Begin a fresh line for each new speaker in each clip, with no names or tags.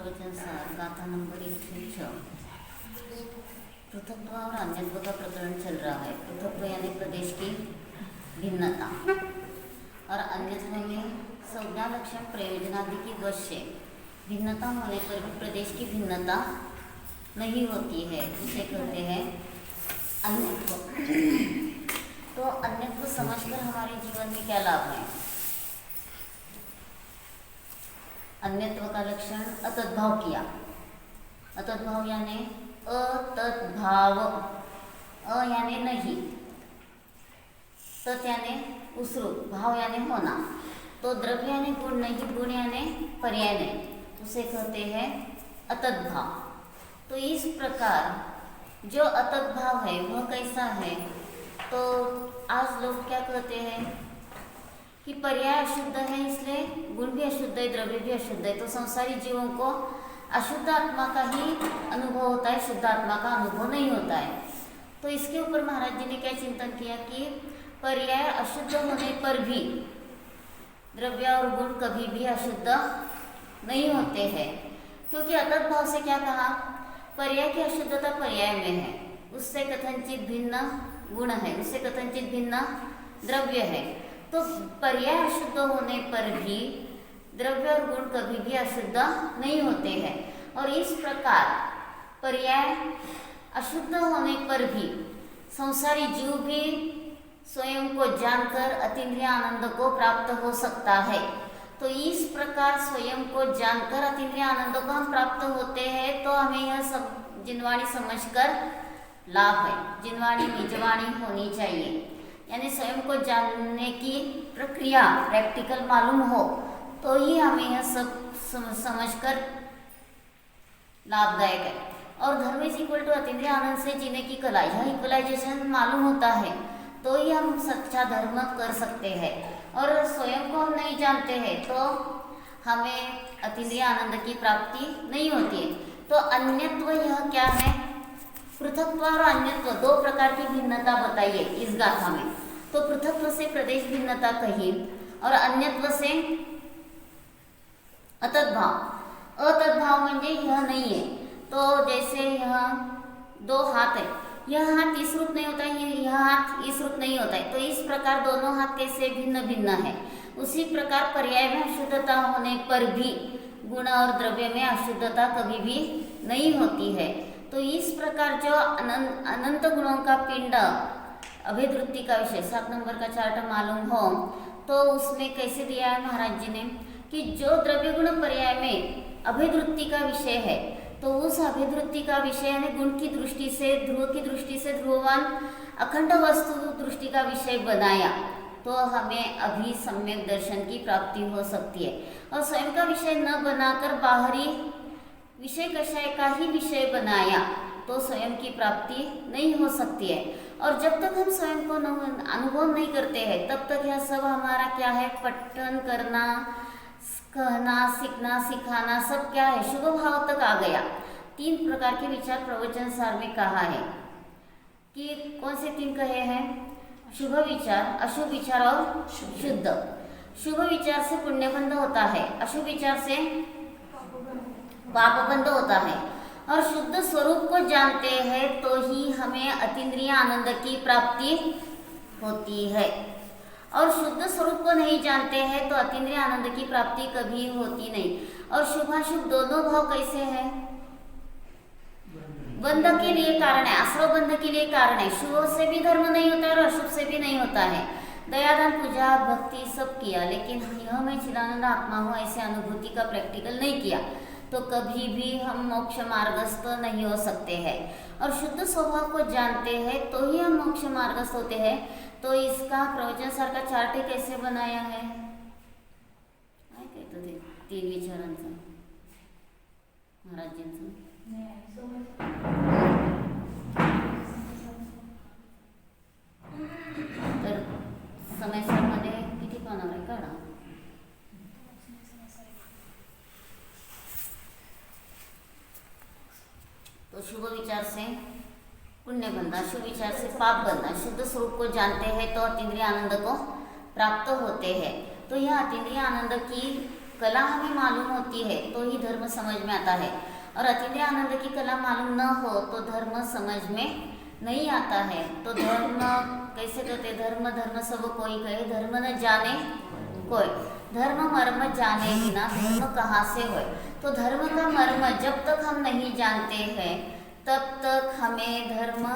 प्रवचन सार गाथा नंबर 106। पृथकत्व और अन्यत्व का प्रकरण चल रहा है। पृथकत्व यानी प्रदेश की भिन्नता और अन्यत्व में संज्ञा लक्षण प्रयोजनादि की वश भिन्नता होने पर भी प्रदेश की भिन्नता नहीं होती है, उसे कहते हैं अन्यत्व। तो अन्यत्व समझकर हमारे जीवन में क्या लाभ है? अन्यत्व का लक्षण अतद्भाव किया। अतद्भाव यानी अतद्भाव, अ यानी नहीं, तत् यानी उसरूप, भाव यानी होना। तो द्रव्य यानी गुण नहीं, गुण यानी पर्याय नहीं, उसे कहते हैं अतद्भाव। तो इस प्रकार जो अतद्भाव है वह कैसा है? तो आज लोग क्या कहते हैं कि पर्याय अशुद्ध है, इसलिए गुण भी अशुद्ध है, द्रव्य भी अशुद्ध है। तो संसारी जीवों को अशुद्ध आत्मा का ही अनुभव होता है, शुद्ध आत्मा का अनुभव नहीं होता है। तो इसके ऊपर महाराज जी ने क्या चिंतन किया कि पर्याय अशुद्ध होने पर भी द्रव्य और गुण कभी भी अशुद्ध नहीं होते हैं, क्योंकि अतद्भाव से क्या कहा? पर्याय की अशुद्धता पर्याय में है, उससे कथनचित भिन्न गुण है, उससे कथनचित भिन्न द्रव्य है। तो पर्याय अशुद्ध होने पर भी द्रव्य और गुण कभी भी अशुद्ध नहीं होते हैं। और इस प्रकार पर्याय अशुद्ध होने पर भी संसारी जीव भी स्वयं को जानकर अतीन्द्रिय आनंद को प्राप्त हो सकता है। तो इस प्रकार स्वयं को जानकर अतीन्द्रिय आनंद को हम प्राप्त होते हैं, तो हमें यह सब जिनवाणी समझकर लाभ है। जिनवाणी निजवाणी होनी चाहिए, यानी स्वयं को जानने की प्रक्रिया प्रैक्टिकल मालूम हो तो ही हमें यह सब समझकर लाभदायक है। और धर्म इज इक्वल टू अतीन्द्रिय आनंद से जीने की कला, यह इक्वलाइजेशन मालूम होता है तो ही हम सच्चा धर्म कर सकते हैं। और स्वयं को हम नहीं जानते हैं तो हमें अतीन्द्रिय आनंद की प्राप्ति नहीं होती है। तो अन्यत्व यह क्या है? पृथकत्व और अन्यत्व दो प्रकार की भिन्नता बताइए इस गाथा में। तो पृथकत्व से प्रदेश भिन्नता कही और अन्यत्व से अतद्भाव। अतद्भाव म्हणजे यह नहीं है। तो जैसे यह दो हाथ है, यह हाथ इस रूप नहीं होता है, यह हाथ इस रूप नहीं होता है। तो इस प्रकार दोनों हाथ कैसे भिन्न भिन्न है, उसी प्रकार पर्याय में अशुद्धता होने पर भी गुण और द्रव्य में अशुद्धता कभी भी नहीं होती है। तो इस प्रकार जो अनंत गुणों का पिंड अभेदवृत्ति का विषय 7 नंबर का चार्ट मालूम हो तो उसमें कैसे दिया है महाराज जी ने कि जो द्रव्य गुण पर्याय में अभेदवृत्ति का विषय है, तो उस अभेदवृत्ति का विषय यानी गुण की दृष्टि से, ध्रुव की दृष्टि से ध्रुववान अखंड वस्तु दृष्टि का विषय बनाया तो हमें अभी सम्यक दर्शन की प्राप्ति हो सकती है। और स्वयं का विषय न बनाकर बाहरी विषय कषाय का ही विषय बनाया तो स्वयं की प्राप्ति नहीं हो सकती है। और जब तक हम स्वयं को अनुभव नहीं करते हैं तब तक यह सब हमारा क्या है? पठन करना, कहना, सीखना, सिखाना सब क्या है? शुभ भाव तक आ गया। 3 प्रकार के विचार प्रवचन सार में कहा है कि कौन से 3 कहे हैं? शुभ विचार, अशुभ विचार और शुद्ध। शुभ विचार से पुण्य बंध होता है, अशुभ विचार से पाप बंध होता है। और शुद्ध स्वरूप को जानते हैं तो ही हमें अतीन्द्रिय आनंद की प्राप्ति होती है। और शुद्ध स्वरूप को नहीं जानते हैं तो अतीन्द्रिय आनंद की प्राप्ति कभी होती नहीं। और शुभाशुभ दोनों भाव कैसे हैं? बंध के लिए कारण है, आश्रव बंध के लिए कारण है। शुभ से भी धर्म नहीं होता है और अशुभ से भी नहीं होता है। दयादान, पूजा, भक्ति सब किया, लेकिन यह मैं चिदानंद आत्मा हूँ ऐसे अनुभूति का प्रैक्टिकल नहीं किया तो कभी भी हम मोक्ष मार्गस्थ नहीं हो सकते हैं। और शुद्ध स्वभाव को जानते हैं तो ही हम मोक्ष मार्गस्थ होते हैं। तो इसका प्रवचन सार का चार्ट कैसे बनाया है? काय तो 3 विचारांचं महाराजांचं तर समयसारमध्ये किती पानावर आहे काढा. तो शुभ विचार से पुण्य बनना, शुभ विचार से पाप बनना। शुद्ध स्वरूप को जानते हैं तो अतीन्द्रिय आनंद को प्राप्त होते हैं। तो यह अतीन्द्रिय आनंद की कला हमें मालूम होती है तो ही धर्म समझ में आता है, और अतीन्द्रिय आनंद की कला मालूम न हो तो धर्म समझ में नहीं आता है। तो धर्म कैसे कहते, धर्म धर्म सब कोई कहे, धर्म न जाने कोई, धर्म मर्म जाने बिना धर्म कहाँ से होए। तो धर्म का मर्म जब तक हम नहीं जानते हैं तब तक हमें धर्म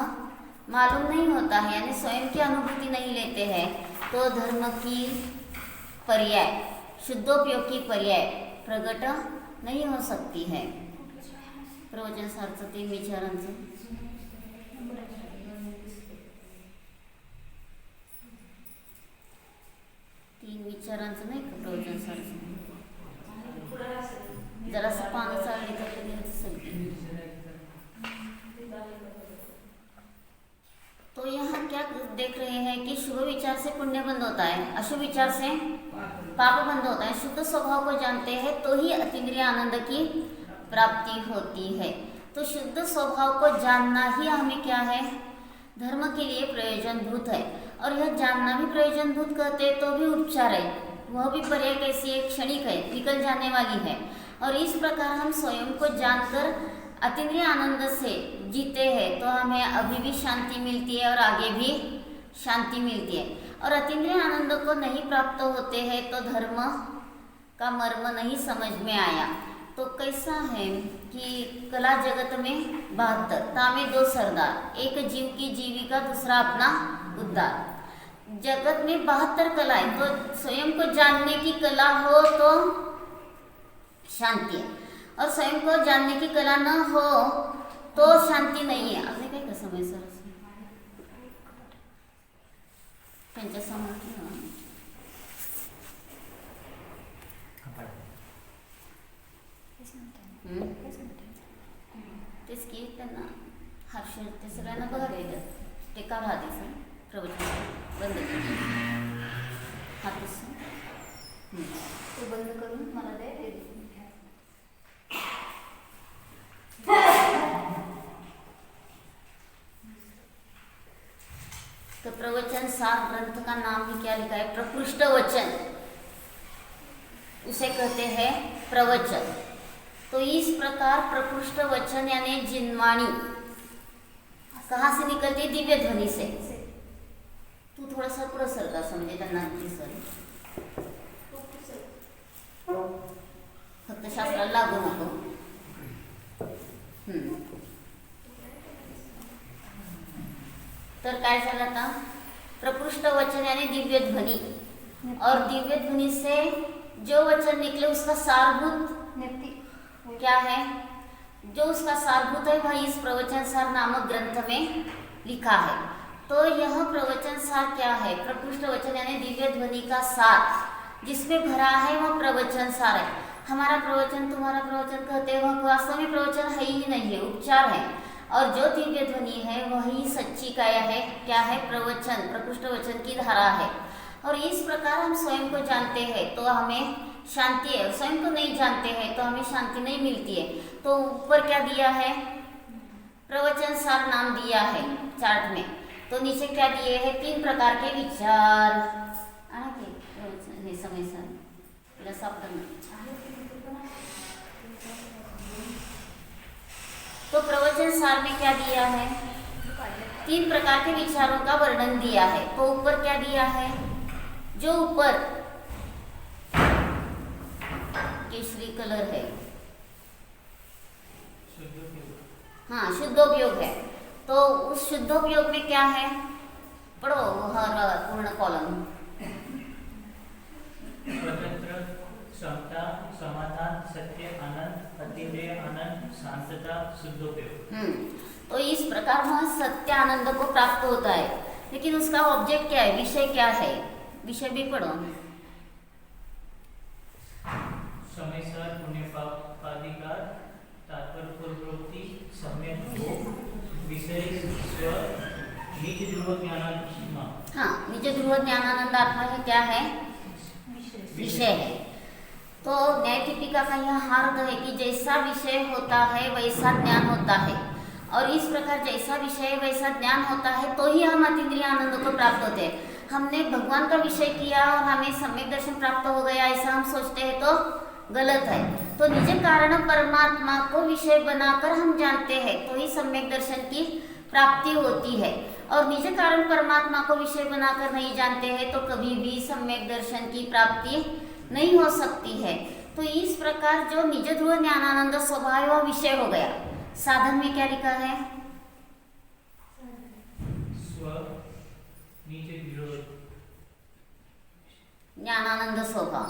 मालूम नहीं होता है, यानी स्वयं की अनुभूति नहीं लेते हैं। तो धर्म की पर्याय, शुद्धोपयोग की पर्याय प्रगट नहीं हो सकती है। प्रवचन सारचं 3 विचारांचं 3 विचारांचं नाही का प्रवचन सारचं, जरासं पानं चालली तर तो यहाँ क्या देख रहे हैं कि शुभ विचार से पुण्य बंद होता है, अशुभ विचार से पाप बंद होता है। शुद्ध स्वभाव को जानते हैं तो ही अतीन्द्रिय आनंद की प्राप्ति होती है। तो शुद्ध स्वभाव को जानना ही हमें क्या है, धर्म के लिए प्रयोजनभूत है। और यह जानना भी प्रयोजनभूत कहते तो भी उपचार है, वह भी पर्याय कैसी है, क्षणिक है, निकल जाने वाली है। और इस प्रकार हम स्वयं को जानकर अतीन्द्रिय आनंद से जीते हैं तो हमें अभी भी शांति मिलती है और आगे भी शांति मिलती है। और अतीन्द्रिय आनंद को नहीं प्राप्त होते हैं तो धर्म का मर्म नहीं समझ में आया। तो कैसा है कि कला जगत में 72 तामे 2 सरदार, एक जीव की जीविका, दूसरा अपना उद्धार। जगत में 72 कला है, तो स्वयं को जानने की कला हो तो शांति है, और स्वयं को जानने की कला न हो तो शांती नहीं है। आपने काय कसं माहिती सर त्यांच्या समोर तेच की त्यांना हर्ष ते सगळ्यांना बघायला येतात, ते का राहते प्रवचन बंद हातच ते बंद करून मला ते तो प्रवचन सार ग्रंथ का नाम ही क्या लिखा है, प्रकृष्ट वचन, उसे कहते हैं प्रवचन। तो इस प्रकार प्रकृष्ट वचन यानी जिनवाणी कहाँ से निकलती, दिव्य ध्वनि से। तू थोड़ा सा पुढं सरका समजे त्यांना दिसल, फक्त शास्त्राला लागू नको। तर काय झालं आता, प्रकृष्ट वचन यानी दिव्य ध्वनि, और दिव्य ध्वनि से जो वचन निकले उसका सारभूत क्या है, जो उसका सारभूत है वह इस प्रवचन सार नामक ग्रंथ में लिखा है। तो यह प्रवचन सार क्या है, प्रकृष्ट वचन यानी दिव्य ध्वनि का सार जिसमें भरा है वह प्रवचन सार है। हमारा प्रवचन तुम्हारा प्रवचन कहते हैं, वह वास्तव में प्रवचन है ही नहीं है, उपचार है। और जो दिव्य ध्वनि है वही सच्ची काया है, क्या है, प्रवचन, प्रकृष्ट वचन की धारा है। और इस प्रकार हम स्वयं को जानते हैं तो हमें शांति है, स्वयं को नहीं जानते हैं तो हमें शांति नहीं मिलती है। तो ऊपर क्या दिया है, प्रवचन सार नाम दिया है चार्ट में, तो नीचे क्या दिए हैं, 3 प्रकार के विचार। समय सर साफ करना। तो प्रवचन सार में क्या दिया है, 3 प्रकार के विचारों का वर्णन दिया है। तो ऊपर क्या दिया है, जो ऊपर केसरी कलर है, हाँ शुद्धोपयोग है। तो उस शुद्धोपयोग में क्या है, पढ़ो हर पूर्ण कॉलम।
स्वतंत्र, समता, समाधान, सत्य, आनंद, अतीन्द्रिय आनंद, शांतता, शुद्धोपयोग।
तो इस प्रकार वह सत्य आनंद को प्राप्त होता है, लेकिन उसका ऑब्जेक्ट क्या है, विषय क्या है, विषय भी पढ़ो।
समयसार, पुण्यपादिकार, तात्पर्य पूर्वोक्ति, सम्यक भोग, विषय स्व, निज ध्रुव ज्ञानात्मा।
हाँ, निज ध्रुव ज्ञानानंद आत्मा है, क्या है, विषय है। तो न्याय टीपिका का यह अर्थ है कि जैसा विषय होता है वैसा ज्ञान होता है, और इस प्रकार जैसा विषय वैसा ज्ञान होता है तो ही हम अतीन्द्रिय आनंद को प्राप्त होते हैं। हमने भगवान का विषय किया और हमें सम्यक दर्शन प्राप्त हो गया ऐसा हम सोचते हैं तो गलत है। तो निज कारण परमात्मा को विषय बनाकर हम जानते हैं तो ही सम्यक दर्शन की प्राप्ति होती है। और निज कारण परमात्मा को विषय बनाकर नहीं जानते हैं तो कभी भी सम्यक दर्शन की प्राप्ति नहीं हो सकती है। तो इस प्रकार जो निज ध्रुव ज्ञानानंद स्वभाव वह विषय हो गया। साधन में क्या लिखा है?
स्व निज ध्रुव
ज्ञानानंद स्वभाव।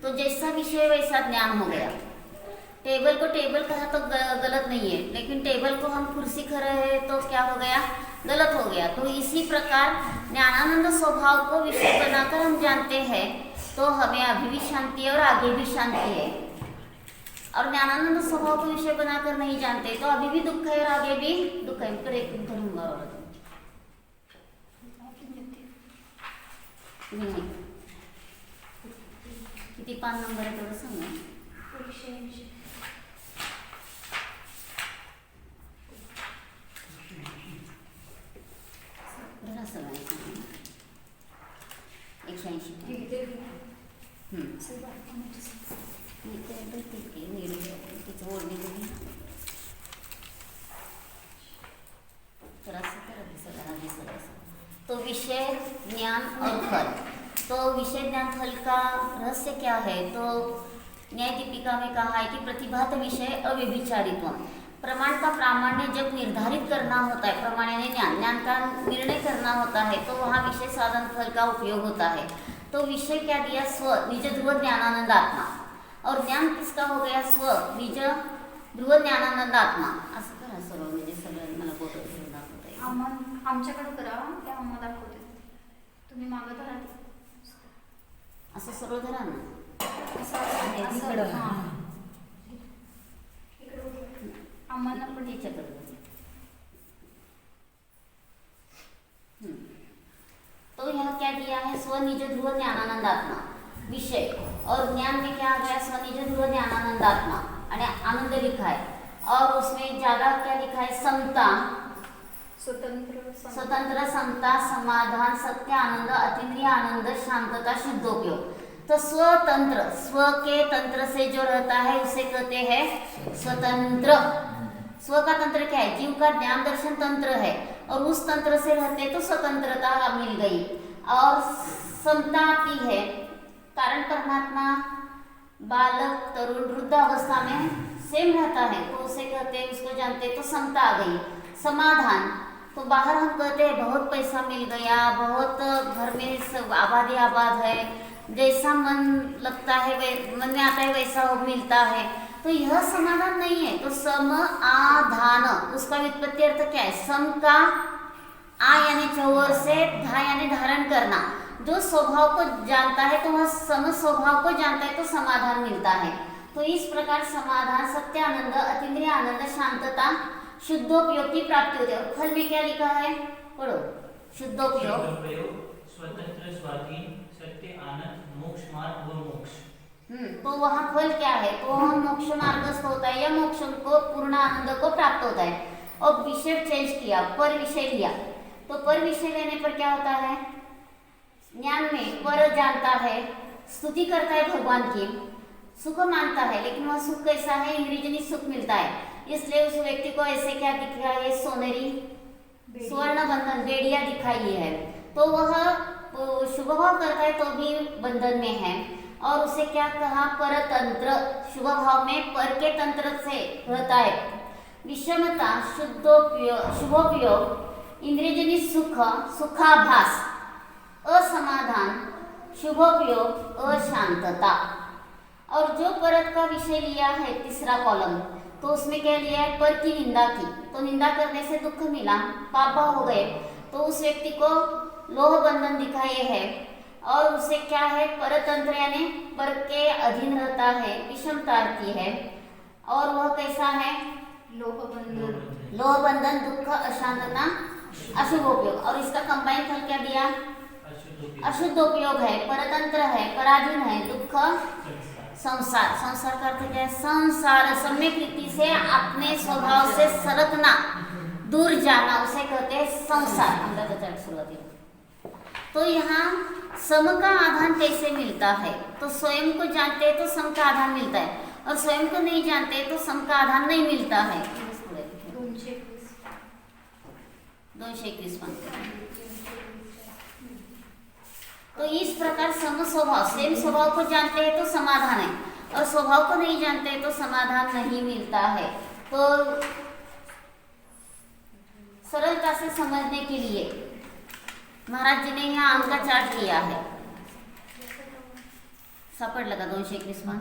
तो जैसा विषय वैसा ज्ञान हो गया। टेबल को टेबल कहा तो गलत नहीं है, लेकिन टेबल को हम कुर्सी कह रहे हैं तो क्या हो गया? गलत हो गया। तो इसी प्रकार ज्ञानानंद स्वभाव को विषय बनाकर हम जानते हैं तो हमें अभी भी शांति है और आगे भी शांति है। और ज्ञानानंद स्वभाव को विषय बनाकर नहीं जानते तो अभी भी दुख है और आगे भी दुख है। किती पान नंबर आहे तेवढं सांगा. जरा सगळ्यांना 180. तिचं ओढणी कधी तर असं करा सगळ्यांना दिसत. तो विषय ज्ञान और फल. तो विषय ज्ञान फल का रहस्य क्या है? तो न्याय दीपिका में कहा है कि प्रतिभात विषय अव्यभिचारित्व. प्रमाण का प्रामाण्य जब निर्धारित करना होता है, प्रमाण यानी ज्ञान का निर्णय करना होता है तो वहाँ विषय साधन फल का उपयोग होता है. तो विषय क्या दिया? स्व निज ध्रुव ज्ञानानंद आत्मा. और ज्ञान किसका हो गया? स्व निज ध्रुव ज्ञानानंद आत्मा. असं करा सर्व म्हणजे सगळं मला फोटो घेऊन दाखवता येईल.
आमच्याकडे करा ते आम्हाला दाखवते. तुम्ही मागत राहा.
असं सर्व धरा ना.
आम्हाला पण
याच्याकडे तो यहाँ क्या दिया है? स्व निज ध्रुव ज्ञानानंद आत्मा विषय. और ज्ञान में क्या आ गया? स्व निज ध्रुव ज्ञानानंद आत्मा और आनंद लिखा है. और उसमें ज्यादा क्या लिखा है? समता, स्वतंत्र, समता, समाधान, सत्य आनंद, अतीन्द्रिय आनंद, शांतता, शुद्धोपयोग. तो स्वतंत्र, स्व के तंत्र से जो रहता है उसे कहते हैं स्वतंत्र. स्व का तंत्र क्या है? जीव का ज्ञान दर्शन तंत्र है और उस तंत्र से रहते तो स्वतंत्रता मिल गई. और समता आती है कारण परमात्मा बालक, तरुण, वृद्ध अवस्था में सेम रहता है तो उसे कहते हैं, उसको जानते तो समता आ गई. समाधान तो बाहर हम कहते हैं बहुत पैसा मिल गया, बहुत घर में सब आबादी आबाद है, जैसा मन लगता है मन में आता है वैसा मिलता है. तो यह समाधान नहीं है. तो समाधान उसका व्युत्पत्ति अर्थ क्या है? सम का आ यानी चौर से धा यानी धारण करना. जो स्वभाव को जानता है तो वह सम स्वभाव को जानता है तो समाधान मिलता है. तो इस प्रकार समाधान, सत्य आनंद, अतीन्द्रिय आनंद, शांतता, शुद्धोपयोग की प्राप्ति होती है. और फल में क्या लिखा है? पढ़ो. शुद्धोपयोग,
स्वतंत्र, स्वाधीन, सत्य आनंद, मोक्ष मार्ग व मोक्ष.
तो वहाँ फल क्या है? तो वह मोक्ष मार्गस्थ होता है या मोक्ष को पूर्ण आनंद को प्राप्त होता है. और विषय चेंज किया, पर विषय लिया. तो पर विषय लेने पर क्या होता है? ज्ञान में पर जानता है, स्तुति करता है भगवान की, सुख मानता है, लेकिन वह सुख कैसा है? इंद्रियजनित सुख मिलता है. इसलिए उस व्यक्ति को ऐसे क्या दिख रहा है? सोनेरी स्वर्ण बंधन बेड़िया दिखाई है. तो वह शुभ भाव करता है तो भी बंधन में है. और उसे क्या कहा? परतंत्र. शुभ भाव में पर के तंत्र से रहता है. विषमता, शुभोपयोग, इंद्रियजनित सुख, सुखाभास, असमाधान, शुभोपयोग, अशांतता. और जो परत का विषय लिया है तीसरा कॉलम, तो उसमें क्या लिया है? पर की निंदा की. तो निंदा करने से दुख मिला, पाप हो गए, तो उस व्यक्ति को लोह बंधन दिखाए है. और उसे क्या है? परतंत्र यानी पर के अधीन रहता है, विषमता आती है. और वह कैसा है? लोह बंधन, दुख, अशांतता, अशुभ उपयोग. और इसका कंबाइन फल क्या दिया? अशुद्ध उपयोग है, परतंत्र है, पराधीन है, दुख, संसार. संसार का अर्थ क्या है? संसार सम्यक रीति से अपने स्वभाव से सरकना, दूर जाना, उसे कहते हैं संसार. सुरुवातीला तो यहाँ सम का आधान कैसे मिलता है? तो स्वयं को जानते हैं तो सम का आधान मिलता है, और स्वयं को नहीं जानते तो सम का आधान नहीं मिलता है। 221 तो इस प्रकार सम स्वभाव, सेम स्वभाव को जानते हैं तो समाधान है, और स्वभाव को नहीं जानते तो समाधान नहीं मिलता है। तो सरलता से समझने के लिए महाराज जी ने यहाँ अंक का चार्ट किया है। सापडलं का 221 मान?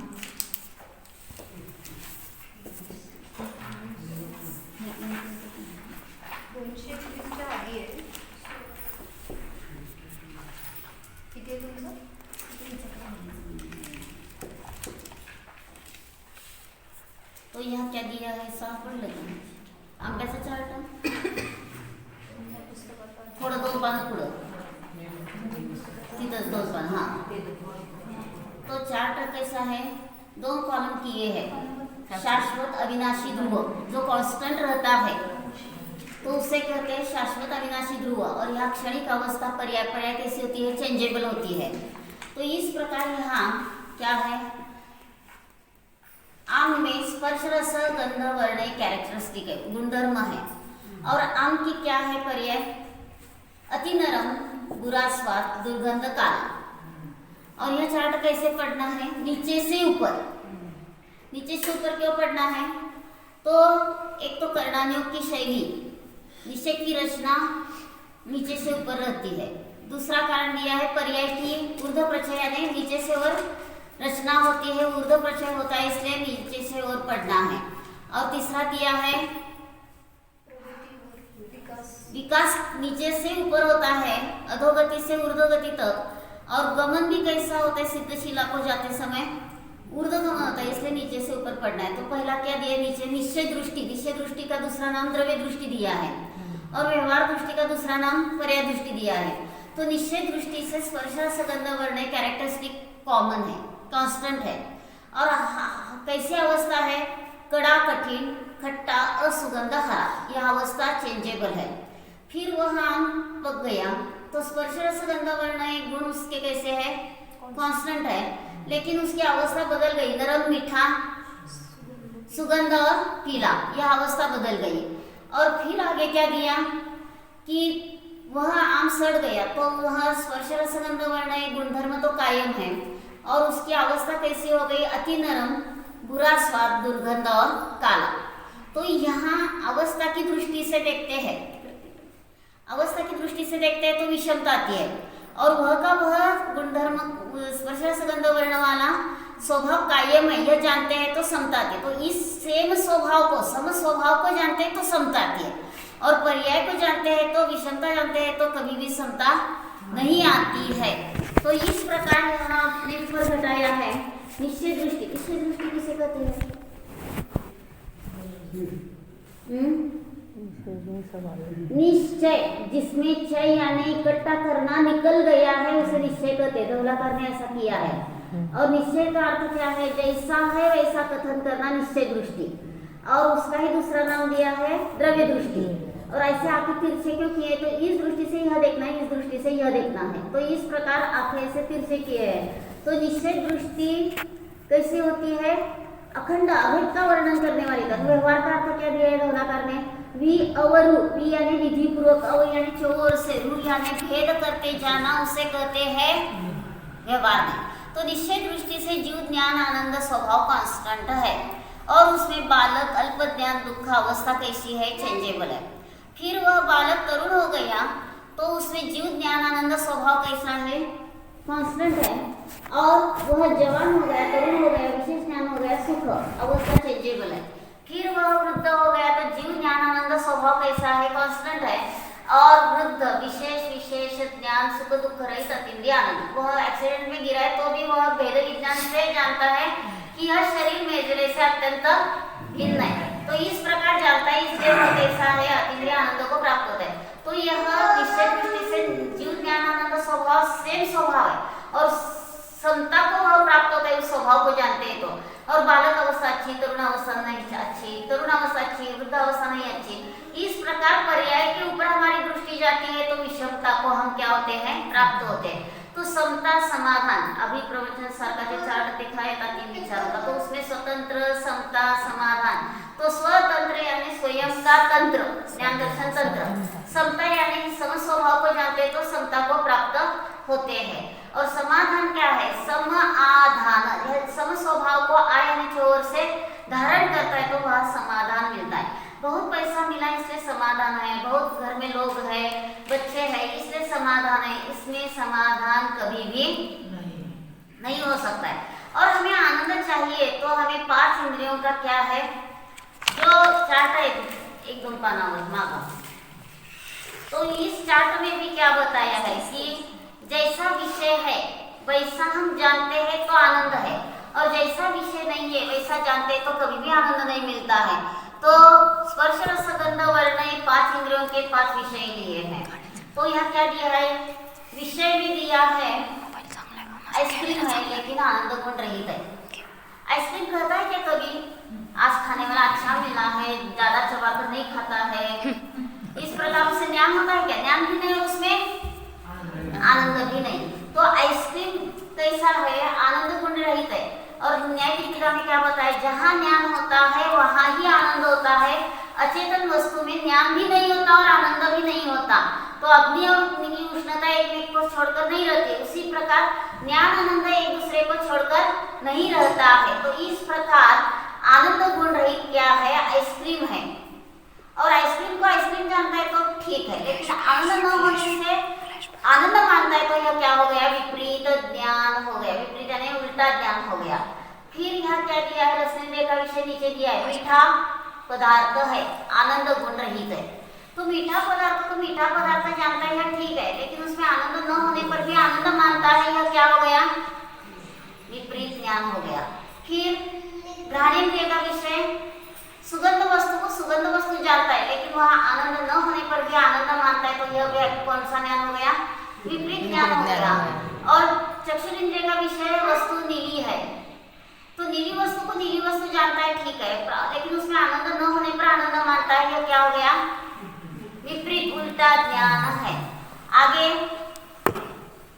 तो यहाँ क्या दिया है? सापडलं का अंकाचा चार्ट? थोडं 2 पान पुढं, तिथंच 2 पान। हाँ, तो चार्ट कैसा है? 2 कॉलम किए हैं। शाश्वत अविनाशी ध्रुव, जो कांस्टेंट रहता है तो उसे कहते हैं शाश्वत अविनाशी ध्रुव, और यह क्षणिक अवस्था पर्याय कैसी होती है? चेंजेबल होती है। तो इस प्रकार यहाँ क्या है? आम में स्पर्श रस गंध वर्ण कैरेक्टरिस्टिक है, गुणधर्म है, और आम की क्या है पर्याय? अति नरम, बुरा स्वाद, दुर्गंध, काला। और यह चार्ट कैसे पढ़ना है? नीचे से ऊपर। नीचे से ऊपर क्यों पढ़ना है? तो एक तो कर्णानुयोग की शैली, निषेक की रचना नीचे से ऊपर रहती है। दूसरा कारण दिया है पर्याय की ऊर्ध्व प्रचय, यानी नीचे से और रचना होती है, ऊर्ध्व प्रचय होता है, इसलिए नीचे से और पढ़ना है। और तीसरा दिया है विकास नीचे से ऊपर होता है, अधोगति से ऊर्ध्वगति तक, और गमन भी कैसा होता है? सिद्धशिला को जाते समय ऊर्ध्वगमन होता है, इसलिए नीचे से ऊपर पढ़ना है। तो पहला क्या दिया नीचे? निश्चय दृष्टि। निश्चय दृष्टि का दूसरा नाम द्रव्य दृष्टि दिया है, और व्यवहार दृष्टि का दूसरा नाम पर्याय दृष्टि दिया है। तो निश्चय दृष्टि से स्पर्श रसगंध वर्ण कैरेक्टरिस्टिक कॉमन है, कांस्टेंट है। और कैसी अवस्था है? कड़ा, कठिन, खट्टा, असुगंध, हरा, यह अवस्था चेंजेबल है। फिर वह आम पक गया, तो स्पर्श रसगंध वर्ण एक गुण उसके कैसे है? कांस्टेंट है, लेकिन उसकी अवस्था बदल गई, नरम, मीठा, सुगंध और पीला, यह अवस्था बदल गई। और फिर आगे क्या दिया कि वह आम सड़ गया, तो वह स्पर्श रसगंध वर्ण एक गुणधर्म तो कायम है, और उसकी अवस्था कैसी हो गई? अति नरम, बुरा स्वाद, दुर्गंध और काला। तो यहाँ अवस्था की दृष्टि से देखते हैं, अवस्था की दृष्टि से देखते हैं तो विषमता आती है, और वह का वह गुणधर्म स्पर्श रसगंध वर्ण वाला स्वभाव कायम है, यह जानते हैं तो समता आती है। तो इस सेम स्वभाव को, सम स्वभाव को जानते हैं तो समता आती है, और पर्याय को जानते हैं तो विषमता जानते हैं तो कभी भी समता नहीं आती है। तो इस प्रकार यहाँ आपने ऊपर घटाया है निश्चय दृष्टि। निश्चय दृष्टि किसे कहते हैं? निश्चय, जिसमें चय यानी इकट्ठा करना निकल गया है उसे निश्चय कहते हैं। धवलाकार ने ऐसा किया है। और निश्चय का अर्थ क्या है? जैसा है वैसा कथन करना निश्चय दृष्टि, और उसका ही दूसरा नाम दिया है द्रव्य दृष्टि। और ऐसे आंखें तिरछे क्यों किए? तो इस दृष्टि से यह देखना है, इस दृष्टि से यह देखना है, तो इस प्रकार आंखें ऐसे तिरछे किए हैं। तो निश्चय दृष्टि कैसी होती है? अखंड अभेद का वर्णन करने वाली का। व्यवहार का अर्थ क्या दिया है धवलाकार ने? वि अवरु, वि यानी विधि पूर्वक, अव यानी चोर से, रु यानी भेद करते जाना, उसे कहते हैं व्यवहार में। तो निश्चय दृष्टि से जीव ज्ञान आनंद स्वभाव कांस्टेंट है, और उसमें बालक अल्प ज्ञान दुख अवस्था कैसी है? चेंजेबल है। फिर वह बालक तरुण हो गया तो उसमें जीव ज्ञान आनंद स्वभाव कैसा है? कांस्टेंट है, और वह जवान हो गया, तरुण हो गया, विशेष ज्ञान हो गया, सुख अवस्था चेंजेबल है। फिर वह वृद्ध हो गया तो जीव ज्ञान आनंद स्वभाव कैसा है? कांस्टेंट है, और वृद्ध विशेष ज्ञान सुख दुख रहित अतीन्द्रिय आनंद। वह एक्सीडेंट में गिरा है तो भी वह भेद विज्ञान से जानता है कि यह शरीर मेजरे से अत्यंत भिन्न है, तो इस प्रकार जानता है, इसलिए वह कैसा है? अतीन्द्रिय आनंद को प्राप्त होता है। तो यह निश्चय दृष्टि से जीव ज्ञान आनंद स्वभाव सेम स्वभाव है, और समता को वह प्राप्त होता है उस स्वभाव को जानते हैं तो। और बालक अवस्था अच्छी, तरुण अवस्था नहीं अच्छी, तरुण अवस्था अच्छी, वृद्ध अवस्था नहीं अच्छी। इस प्रकार पर्याय के ऊपर हमारी दृष्टि जाती है तो विषमता को हम क्या होते हैं? प्राप्त होते हैं। समता समाधान, अभी प्रवचन सर का जो चार्ट दिखाया था 3 विचारों का, तो उसमें स्वतंत्र, समता, समाधान, तो स्वतंत्र यानी स्वयं का तंत्र, ज्ञान दर्शन तंत्र, समता यानी सम स्वभाव को जानते हैं तो समता को प्राप्त होते हैं, और समाधान क्या है, सम आधान, सम स्वभाव को आ यानी छोर से धारण करता है तो वह समाधान मिलता है। बहुत पैसा मिला इसलिए समाधान है, बहुत घर में लोग हैं, बच्चे हैं इसलिए समाधान है, इसमें समाधान कभी भी नहीं हो सकता है। और हमें आनंद चाहिए तो हमें 5 इंद्रियों का क्या है, जो चार्ट है एकदम पाना मांगा, तो इस चार्ट में भी क्या बताया है कि जैसा विषय है वैसा हम जानते हैं तो आनंद है, और जैसा विषय नहीं है वैसा जानते हैं तो कभी भी आनंद नहीं मिलता है। तो स्पर्श रस गंध वर्ण, ये 5 इंद्रियों के 5 विषय लिए हैं। तो यहाँ क्या दिया है, विषय भी दिया है, आइसक्रीम है लेकिन आनंद गुण रहित है। आइसक्रीम खाता है क्या कभी, आज खाने वाला अच्छा मिला है, ज्यादा चबाकर नहीं खाता है, इस प्रकार से ज्ञान होता है क्या, ज्ञान भी नहीं उसमें आनंद भी नहीं। तो आइसक्रीम कैसा है, आनंद गुण रहित है। और न्याय दीपिका में क्या बताया, जहाँ ज्ञान होता है वहाँ ही आनंद होता है, अचेतन वस्तु में ज्ञान भी नहीं होता और आनंद भी नहीं होता। तो अग्नि और अग्नि की उष्णता एक एक को छोड़कर नहीं रहती, उसी प्रकार ज्ञान आनंद एक दूसरे को छोड़कर नहीं रहता है। तो इस प्रकार आनंद गुण रहित क्या है, आइसक्रीम है। और आइसक्रीम को आइसक्रीम जानता है तो ठीक है, लेकिन आनंद न होने से आनंद मानता है तो यह क्या हो गया, विपरीत ज्ञान हो गया, विपरीत यानी उल्टा ज्ञान हो गया। फिर यहाँ क्या दिया है, रसनेन्द्रिय का विषय नीचे दिया है, मीठा पदार्थ है, आनंद गुण रहित है। तो मीठा पदार्थ को मीठा पदार्थ जानता है, यह ठीक है, लेकिन उसमें आनंद न होने पर भी आनंद मानता है, यह क्या हो गया, विपरीत ज्ञान हो गया। फिर घ्राणेन्द्रिय का विषय, सुगंध वस्तु को सुगंध वस्तु जानता है, लेकिन वह आनंद न होने पर भी आनंद मानता है, तो यह कौन सा ज्ञान हो गया, विपरीत ज्ञान हो गया। और चक्षुरेंद्रिय का विषय वस्तु नीली है, तो नीली वस्तु को नीली वस्तु जानता है, ठीक है, लेकिन उसमें आनंद न होने पर आनंद मानता है, यह क्या हो गया, विपरीत उल्टा ज्ञान है। आगे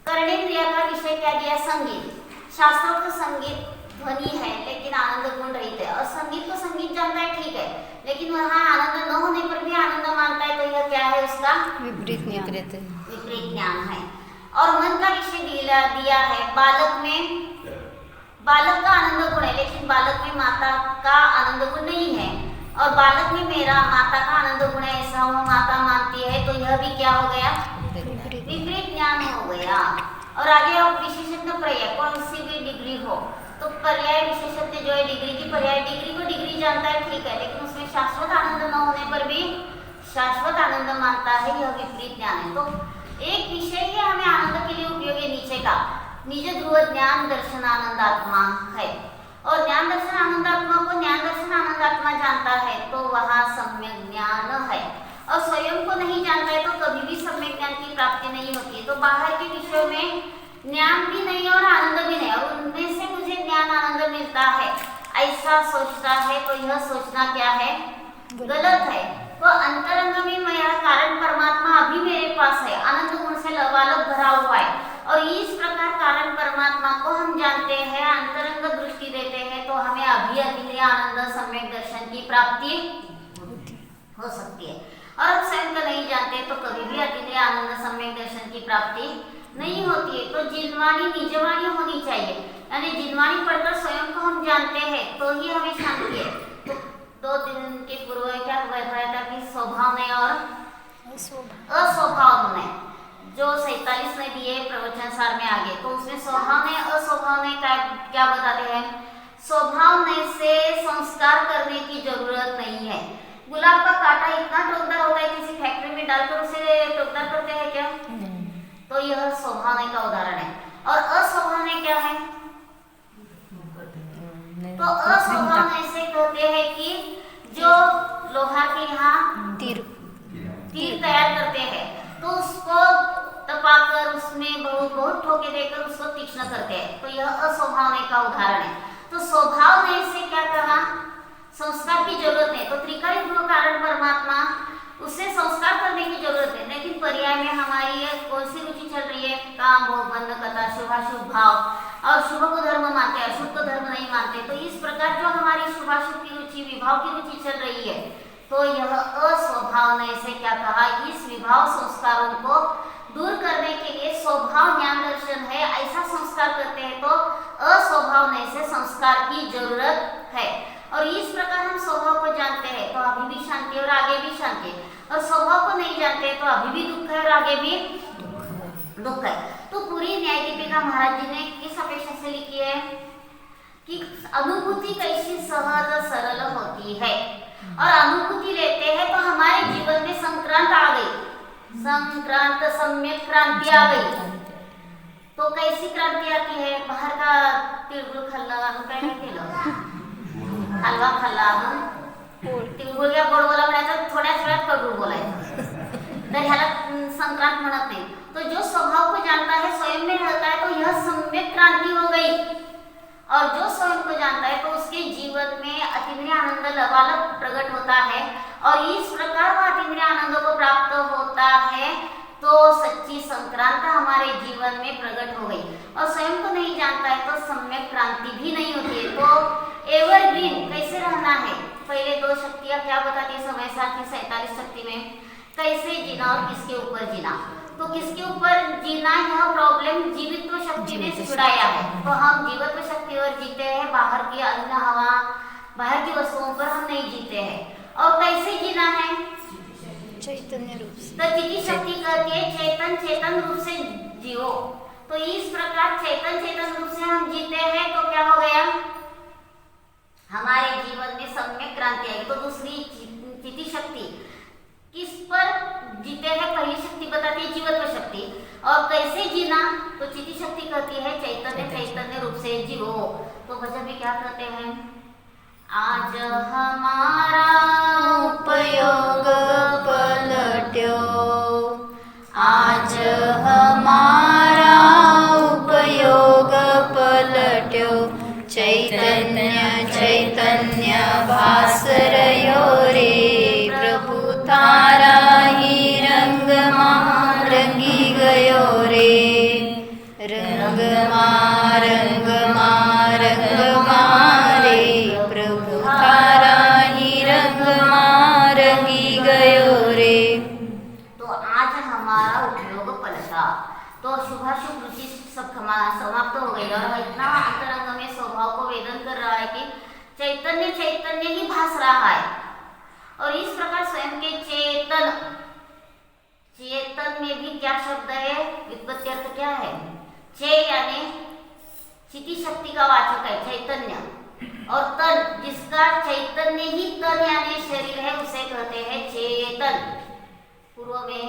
कर्णेन्द्रिय का विषय क्या दिया, संगीत, शास्त्रोक्त संगीत ध्वनि है लेकिन आनंद गुण रहित है। और संगीत को संगीत जानता है, ठीक है, लेकिन वहाँ आनंद न होने पर भी आनंद मानता है, तो यह क्या है, उसका विपरीत ज्ञान है। और मन का विषय दिया है, बालक में बालक का आनंद गुण है, लेकिन बालक में माता का आनंद गुण नहीं है, और बालक में मेरा माता का आनंद गुण है, ऐसा वो माता मानती है, तो यह भी क्या हो गया, विपरीत ज्ञान हो गया। और आगे अब विशेषज्ञ पर्याय, कौन सी भी डिग्री हो, तो पर्याय विशेषज्ञ जो है डिग्री की पर्याय, डिग्री को डिग्री जानता है, ठीक है, लेकिन उसमें शाश्वत आनंद न होने पर भी शाश्वत आनंद मानता है, यह विपरीत ज्ञान है। तो एक विषय ही हमें आनंद के लिए उपयोग है नीचे का, निज ध्रुव ज्ञान दर्शन आनंदात्मा है, और ज्ञान दर्शन आनंदात्मा को ज्ञान दर्शन आनंदात्मा जानता है तो वहाँ सम्यक ज्ञान है। और स्वयं को नहीं जानता है तो कभी भी सम्यक ज्ञान की प्राप्ति नहीं होती है। तो बाहर के विषयों में ज्ञान भी नहीं और आनंद भी नहीं, और उनमें से मुझे ज्ञान आनंद मिलता है ऐसा सोचता है, तो यह सोचना क्या है, गलत है। तो अंतरंग में मेरा कारण परमात्मा अभी मेरे पास है, आनंद गुण से लबालब भरा हुआ है, और इस प्रकार कारण परमात्मा को हम जानते हैं, अंतरंग दृष्टि देते हैं, तो हमें अभी अकेले आनंद सम्यक दर्शन की प्राप्ति हो सकती है। और स्वयं को नहीं जानते तो कभी भी अकेले आनंद सम्यक दर्शन की प्राप्ति नहीं होती है। तो जिनवाणी निजवाणी होनी चाहिए, यानी जिनवाणी पढ़कर स्वयं को हम जानते हैं तो ही हमें शांति है। तो 2 दिन के पूर्व क्या बताया था कि स्वभाव ने और अस्वभाव ने, जो 47 में दिए प्रवचन सार में आगे, तो उसमें स्वभाव ने अस्वभाव ने क्या बताते हैं, स्वभाव ने से संस्कार करने की जरूरत नहीं है। गुलाब का कांटा इतना टोकदार होता है, किसी फैक्ट्री में डालकर उसे टोकदार करते हैं क्या, तो यह स्वभावने का उदाहरण है। और अस्वभावने क्या है, तो अस्वभावने से कहते हैं कि जो लोहा के यहाँ तीर तैयार करते हैं तो उसको तपाकर उसमें बहुत ठोके देकर उसको तीक्ष्ण करते हैं, तो यह अस्वभावने का उदाहरण है। तो स्वभावने से क्या कहा, संस्कार की जरूरत है। तो त्रिकाल ध्रुव कारण परमात्मा उससे संस्कार करने की जरूरत है। लेकिन पर्याय में हमारी ये कौन सी रुचि चल रही है? काम, भोग, बंध, कथा, शुभाशुभ भाव और शुभ को धर्म मानते हैं, अशुभ को धर्म नहीं मानते। तो इस प्रकार जो हमारी शुभाशुभ की रुचि, विभाव की रुचि चल रही है, तो यह अस्वभाव ने से क्या कहा, इस विभाव संस्कारों को दूर करने के लिए स्वभाव ज्ञान दर्शन है, ऐसा संस्कार करते हैं तो अस्वभाव ने से संस्कार की जरूरत है। और इस प्रकार हम स्वभाव को जानते हैं तो अभी भी शांति और आगे भी शांति, और स्वभाव को नहीं जानते तो अभी भी दुख है और आगे भी दुख है। तो पूरी न्याय दीपिका महाराज जी ने किस अपेक्षा से लिखी है कि अनुभूति कैसी सहज सरल होती है, और अनुभूति लेते हैं तो हमारे जीवन में संक्रांत आ गई, संक्रांत सम्यक क्रांति आ गई। तो कैसी क्रांति आती है? बाहर का तिळगुळ खाल्ला, काय काय केलं, हलवा खाल्ला, तिळगुळ या गोड बोला म्हणायचं, थोड्याच वेळात कडू बोलायचं, तर ह्याला संक्रांत म्हणत नहीं। तो जो स्वभाव को जानता है, स्वयं में रहता है, तो यह सम्यक क्रांति हो गई। और जो स्वयं को जानता है तो उसके जीवन में अतीन्द्रिय आनंद लबालब प्रकट होता है, और इस प्रकार वह अतीन्द्रिय आनंद को प्राप्त होता है तो सच्ची संक्रांत हमारे जीवन में प्रकट हो गई। और स्वयं को नहीं जानता है तो सम्यक क्रांति भी नहीं होती है। तो एवरग्रीन कैसे रहना है? पहले 2 शक्तियाँ क्या बताती है समय सारथी 47 शक्ति में, कैसे जीना और किसके ऊपर जीना। तो किसके ऊपर जीना, यह प्रॉब्लम जीवित्व शक्ति ने छुड़ाया है। तो हम जीवित्व शक्ति और जीते हैं, बाहर की अन्न हवा, बाहर की वस्तुओं पर हम नहीं जीते हैं। और कैसे जीना है?
चैतन्य रूप से।
तो चिति शक्ति कहती है चेतन रूप से जियो। तो इस प्रकार चेतन रूप से हम जीते हैं तो क्या हो गया, हमारे जीवन में सम्यक क्रांति आएगी। तो दूसरी चिति शक्ति किस पर जीते हैं? पहली शक्ति बताती है जीवत्व शक्ति। और कैसे जीना? तो चिति शक्ति कहती है चैतन्य रूप से जीवो। तो भजन में क्या कहते हैं? आज हमारा उपयोग पलट्यो, आज हमारा उपयोग पलट्यो, चैतन्य भासरयो रे, प्रभु तारा ही रंग में रंगी गयो रे, रंग रे, प्रभु तारा ही रंग में रंगी गयो रे। तो आज हमारा उपयोग पलटा, तो शुभाशुभ रुचि सब समाप्त हो गई, और इतना अंतरंग में स्वभाव को वेदन कर रहा है कि चैतन्य ही भास रहा है। और इस प्रकार स्वयं के चेतन में भी क्या शब्द है? व्युत्पत्ति अर्थ क्या है? चे यानी चिति शक्ति का वाचक है चैतन्य, और तन जिसका चैतन्य ही तन यानी शरीर है उसे कहते हैं चेतन। पूर्व में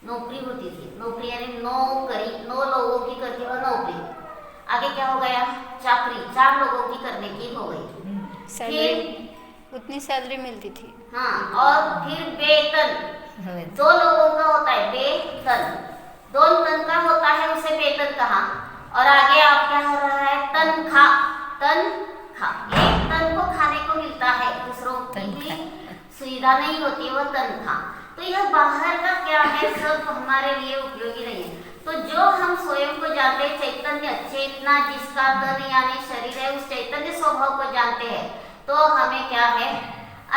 नौकरी होती थी, नौकरी यानी नौकरी, 9 लोगों की करती हुआ नौकरी। आगे क्या हो गया? चाकरी, 4 लोगों की करने की हो गई।
सैलरी, उतनी सैलरी मिलती थी।
हाँ, और फिर वेतन 2 लोगों का होता है वेतन, 2 टन का होता है उसे वेतन कहा। और आगे आप क्या हो रहा है? तनख्वाह, तनख्वाह 1 टन को खाने को मिलता है, दूसरों की सुविधा नहीं होती, वह तनख्वाह। तो यह बाहर का क्या है, सब हमारे लिए उपयोगी नहीं है। तो जो हम स्वयं को जानते हैं, चैतन्य चेतना जिसका तन यानी शरीर है, उस चैतन्य स्वभाव को जानते हैं तो हमें क्या है?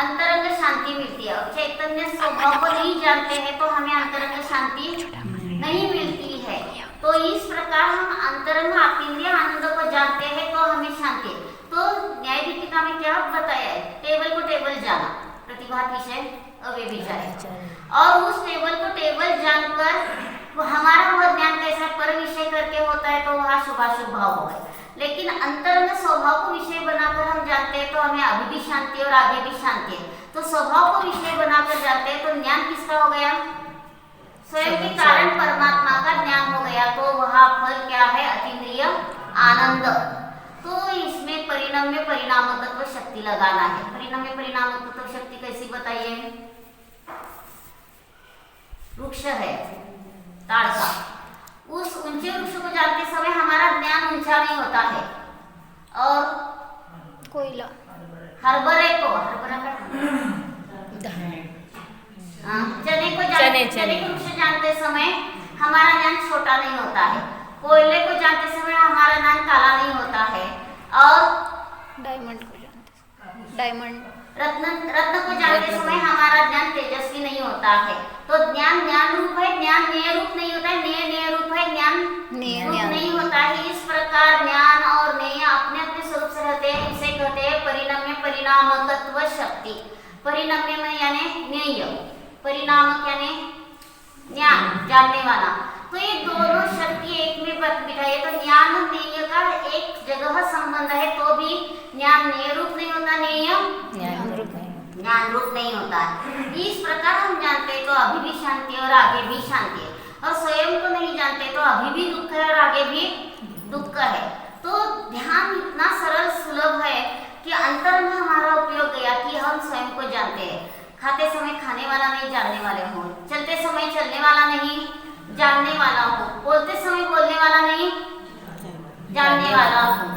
अंतरंग शांति मिलती है। और चैतन्य स्वभाव को नहीं जानते हैं तो हमें अंतरंग शांति नहीं मिलती है। तो इस प्रकार हम अंतरंग अतीन्द्रिय आनंद को जानते हैं तो हमें शांति। तो न्याय दीपिका में क्या बताया है? टेबल को टेबल जाना, प्रतिभात विषय अव्यभिचार। और उस टेबल को टेबल जानकर हमारा वह ज्ञान कैसा पर विषय करके होता है तो वहाँ शुभाशुभ भाव हो गए। लेकिन अंतरंग स्वभाव को विषय बनाकर हम जानते हैं तो हमें अभी भी शांति और आगे भी शांति है। तो स्वभाव को विषय बनाकर जानते हैं तो ज्ञान किसका हो गया? स्वयं के कारण परमात्मा का ज्ञान हो गया। तो वह फल क्या है? अतीन्द्रिय आनंद। तो इसमें परिणाम में परिणाम तत्व शक्ति लगाना है। परिणाम में परिणाम तत्व शक्ति कैसी बताइए? वृक्ष है ताड़ का, उस ऊंचे वृक्ष को जानते समय हमारा ज्ञान ऊंचा नहीं होता है। और
कोयला,
हरभरे को हरभरा का चने के रूप से जानते समय हमारा ज्ञान छोटा नहीं होता है। कोयले को जानते समय हमारा ज्ञान काला नहीं होता है। और रत्न को जानते समय हमारा ज्ञान तेजस्वी नहीं होता है। तो ज्ञान ज्ञान रूप है, ज्ञान नेय रूप नहीं होता है, नेय रूप है, ज्ञान रूप नहीं होता है। इस प्रकार ज्ञान और नेय अपने अपने स्वरूप से रहते हैं। इसे कहते हैं परिणम्य परिणामकत्व शक्ति। परिणम्य में यानी नेय, परिणामक यानी ज्ञान जानने वाला। तो ये दोनों शक्ति एक में बिठाई। तो ज्ञान नेय का एक जगह संबंध है, तो भी ज्ञान नेय रूप नहीं होता, नेय ज्ञान रूप नहीं होता है। इस प्रकार हम जानते हैं तो अभी भी शांति और आगे भी शांति है, और स्वयं को नहीं जानते तो अभी भी दुख है और आगे भी दुख है। तो ध्यान इतना सरल सुलभ है कि अंतर में हमारा उपयोग गया कि हम स्वयं को जानते हैं। खाते समय खाने वाला नहीं, जानने वाले हो। चलते समय चलने वाला नहीं, जानने वाला हो। बोलते समय बोलने वाला नहीं, जानने वाला हो।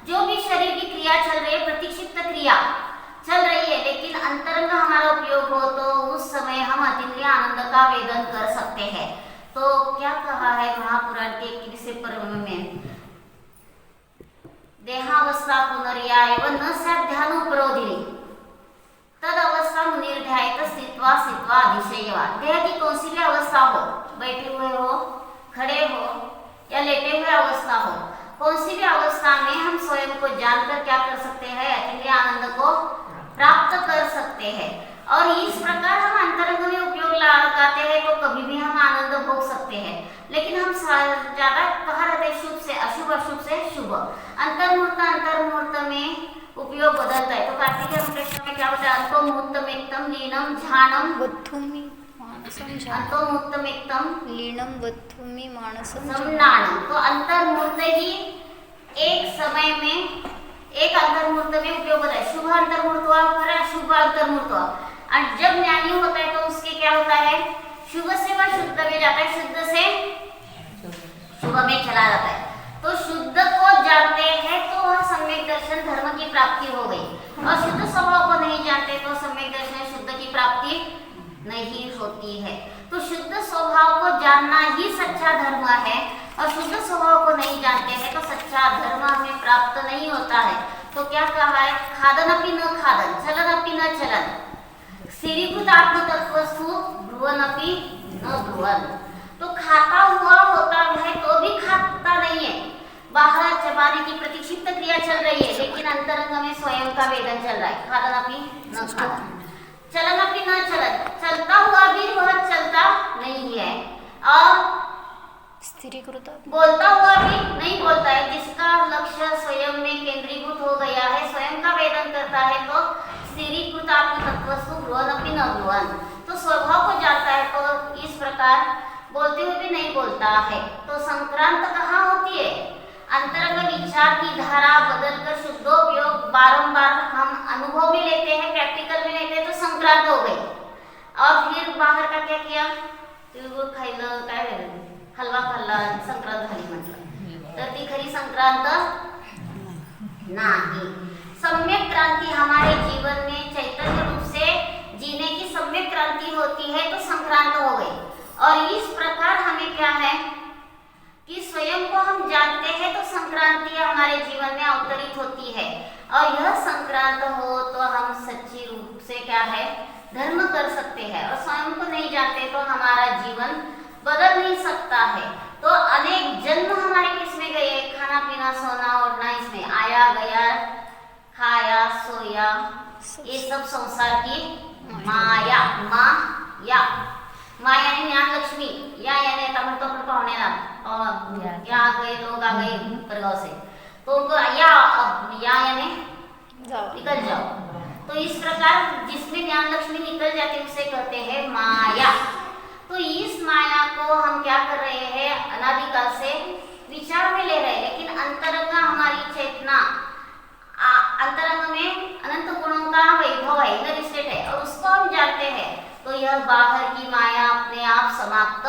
जो भी शरीर की क्रिया चल रही है, प्रतिक्षिप्त क्रिया चल रही है, लेकिन अंतरंग हमारा उपयोग हो तो उस समय हम अतीन्द्रिय आनंद का वेदन कर सकते हैं। तो क्या कहा है महापुराण के 21वें पर्व में, देहावस्था पुनर्या एवं न साध्यानुपरोधिनी तद अवस्था निर्ध्यायत स्थित्वा स्थित्वा अधिशयवा। देह की कौन सी भी अवस्था हो, बैठे हुए हो, खड़े हो या लेटे हुए अवस्था हो, कौन सी भी अवस्था में हम स्वयं को जानकर क्या कर सकते हैं, अतीन्द्रिय आनंद को प्राप्त कर सकते हैं। और इस प्रकार हम अंतरंग में उपयोग लगाते हैं तो कभी भी हम आनंद भोग सकते हैं। लेकिन हम ज्यादा कहा रहते हैं शुभ से अशुभ, अशुभ से शुभ। अंतर्मुहूर्त में उपयोग बदलता है। तो कार्तिक प्रश्न में क्या होता है, अंतोमुहूर्तमेक्तम लीनम ध्यानम
वत्थुमि मानसं
अंतोमुहूर्तमेक्तम
लीनं वत्थुमि मानसं
समनाणम। तो अंतर्मुहूर्त ही एक समय में एक अंतर्मुहूर्त में उपयोग होता है। शुभ अंतर्मुहूर्त हुआ, फिर अशुभ अंतर्मुहूर्त हुआ। और जब ज्ञानी होता है तो उसके क्या होता है, शुभ से वह शुद्ध में जाता है, शुद्ध से शुभ में चला जाता है। तो शुद्ध को जानते हैं तो वह सम्यक दर्शन धर्म की प्राप्ति हो गई, और शुद्ध स्वभाव को नहीं जानते तो सम्यक दर्शन शुद्ध की प्राप्ति नहीं होती है। तो शुद्ध स्वभाव को जानना ही सच्चा धर्म है, और शुद्ध स्वभाव को नहीं जानते हैं तो सच्चा धर्म हमें प्राप्त नहीं होता है। तो क्या कहा है, खादन अपि न खादन, चलन अपि न चलन, स्थिरीकृत आत्मतत्वस्तु भ्रुवन अपि न भ्रुवन। तो खाता हुआ होता है तो भी खाता नहीं है, बाहर चबाने की प्रतिक्षिप्त क्रिया चल रही है, लेकिन अंतरंग में स्वयं का वेदन चल रहा है। खादन अपि न खादन, चलन अपि न चलन, चलता हुआ भी वह चलता नहीं है, और
स्थिरीकृत
बोलता हुआ भी नहीं बोलता है। जिसका लक्ष्य स्वयं में केंद्रीभूत हो गया है, स्वयं का वेदन करता है, तो स्थिरीकृत आत्मतत्वस्तु भ्रुवन अपि न भ्रुवन। तो स्वभाव को जानता है तो इस प्रकार बोलते हुए भी नहीं बोलता है। तो संक्रांत कहाँ होती है, अंतरंग विचार की धारा बदलकर शुद्धोपयोग बारंबार हम अनुभव में लेते हैं, प्रैक्टिकल में लेते हैं, तो संक्रांत हो गई। और फिर बाहर का क्या किया, तिळगुळ खाल्लं, काय हलवा खाल्ला, संक्रांत झाली म्हटलं, तर ती खरी संक्रांत नाही। सम्यक क्रांति हमारे जीवन में चैतन्य रूप से जीने की सम्यक क्रांति होती है तो संक्रांत हो गई। और इस प्रकार हमें क्या है कि स्वयं को हम जानते हैं तो संक्रांति हमारे जीवन में अवतरित होती है, और यह संक्रांत हो तो हम सच्ची रूप से क्या है, धर्म कर सकते हैं। और स्वयं को नहीं जानते तो हमारा जीवन बदल नहीं सकता है। तो अनेक जन्म हमारे किसमें गए, खाना पीना सोना उठना, इसमें आया गया, खाया सोया, ये सब संसार की माया। माया माया यानी ज्ञान लक्ष्मी, या यानी आता म्हणतो आपण पाहुण्याला, या आ गए लोग आ गए परगाव से, तो उनको या यानी निकल जाओ। तो इस प्रकार जिसमें ज्ञान लक्ष्मी निकल जाती है उसे कहते हैं माया। तो इस माया को हम क्या कर रहे हैं, अनादिकाल से विचार में ले रहे हैं, लेकिन अंतरंग हमारी चेतना, अंतरंग में अनंत गुणों का वैभव है, इनर स्टेट है, और उसको हम जानते हैं तो यह बाहर की माया अपने आप समाप्त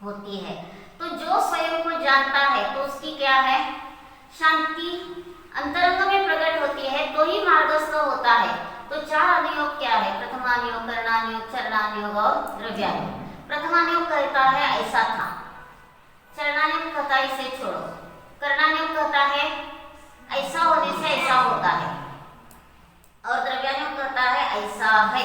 होती है। तो जो स्वयं को जानता है तो उसकी क्या है, शांति अंतरंग में प्रकट होती है, तो ही मार्गस्थ होता है। तो चार अनुयोग क्या है? प्रथमानुयोग, करणानुयोग, चरणानुयोग और द्रव्यानुयोग। प्रथमानुयोग कहता है ऐसा था, चरणानुयोग कहता है इसे छोड़ो, करणानुयोग कहता है ऐसा होने से ऐसा होता है, और द्रव्यानुयोग कहता है ऐसा है।